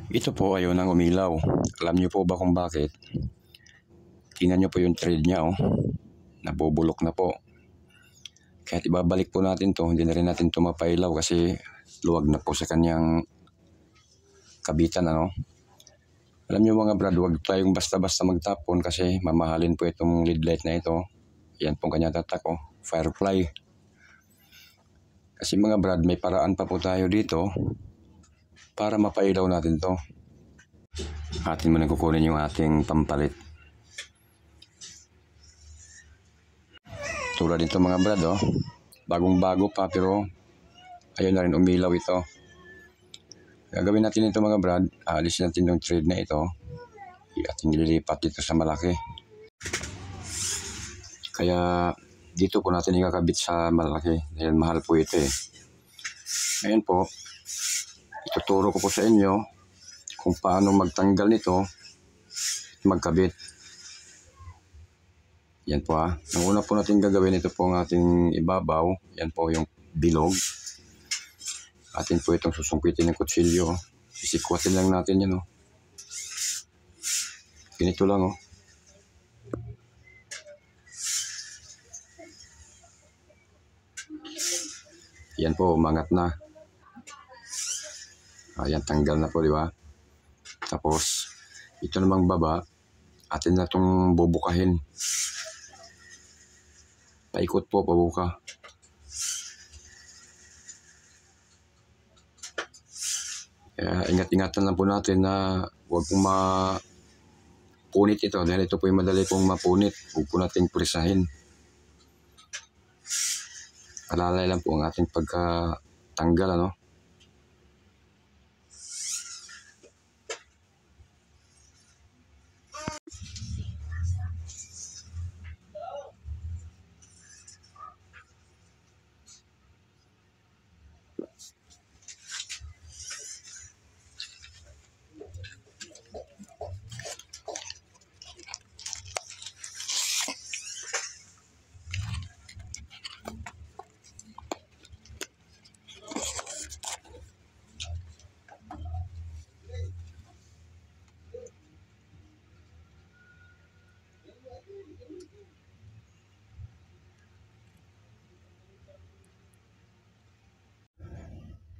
Ito po ayaw nang umilaw. Alam niyo po ba kung bakit? Tingnan niyo po yung thread niya, oh. Nabubulok na po. Kaya ibabalik po natin to. Hindi na rin natin to mapailaw kasi luwag na po sa kanyang kabitan, ano. Alam niyo mga brad, huwag tayong basta-basta magtapon kasi mamahalin po itong lead light na ito. Yan pong kanya tatak, oh. Firefly. Kasi mga brad, may paraan pa po tayo dito para mapailaw natin to. Atin muna kukunin yung ating pampalit. Tulad dito mga brad, oh. Bagong-bago pa pero ayun na rin umilaw ito. Gagawin natin ito mga brad, aalisin natin yung thread na ito. Ating nililipat dito sa malaki. Kaya dito po natin ikakabit sa malaki. Dahil mahal po ito eh. Ngayon po, ituturo ko po sa inyo kung paano magtanggal nito, magkabit. Yan po ha. Ang una po natin gagawin, ito po ang ating ibabaw. Yan po yung bilog. Atin po itong susungkitin ng kutsilyo. Isikwatin lang natin yan, oh. Ganito lang, oh. Yan po, umangat na. Ayan, tanggal na po, di ba? Tapos, ito namang baba, atin na itong bubukahin. Paikot po, pabuka. Kaya ingat-ingatan lang po natin na huwag pong mapunit ito. Dahil ito po yung madali pong mapunit. Huwag po natin presahin. Alalay lang po ang ating pagkatanggal, ano?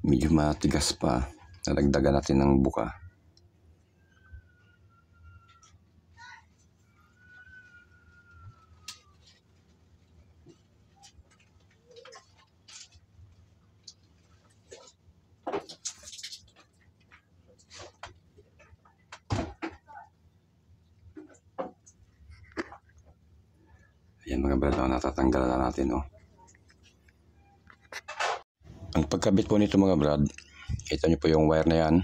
Medyo matigas pa. Nadagdagan natin ng buka. Ayan mga brad, natatanggal na natin, oh. Ang pagkabit po nito mga brad, kita nyo po yung wire na yan.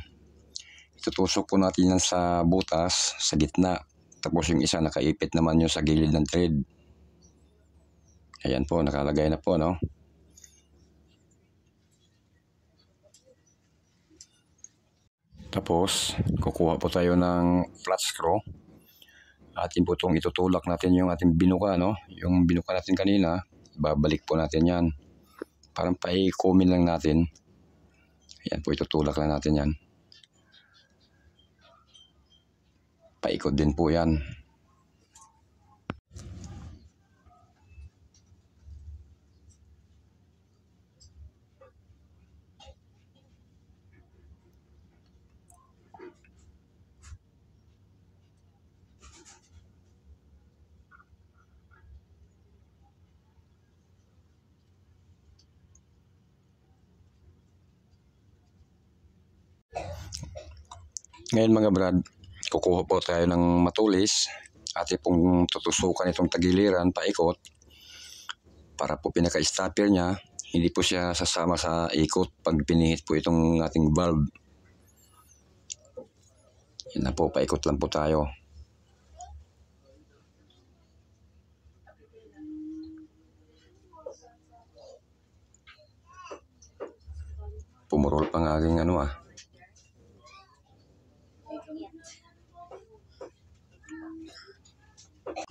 Itutusok po natin yan sa butas, sa gitna. Tapos yung isa nakaipit naman yung sa gilid ng thread. Ayan po, nakalagay na po, no? Tapos, kukuha po tayo ng flat screw. Atin po itong itutulak natin yung ating binuka, no? Yung binuka natin kanina, babalik po natin yan. Parang paikumin lang natin. Ayan po, itutulak lang natin yan. Paikot din po yan. Ngayon mga brad, kukuha po tayo ng matulis. Atin pong tutusukan itong tagiliran, paikot. Para po pinaka-stopper niya, hindi po siya sasama sa ikot pag pinihit po itong ating valve. Yan na po, paikot lang po tayo. Pumurol pa nga aking ano ah.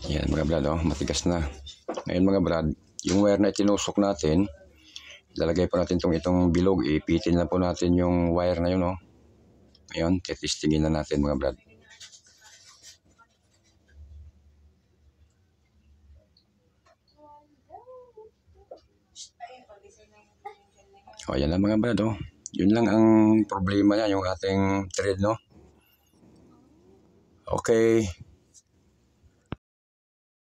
Yan mga brad, oh, matigas na. Ngayon mga brad, yung wire na itinusok natin, lalagay po natin itong bilog, ipitin lang po natin yung wire na yun, oh. Ngayon, testingin na natin mga brad. O, yan lang mga brad, oh. Yun lang ang problema niya, yung ating thread, no? Okay.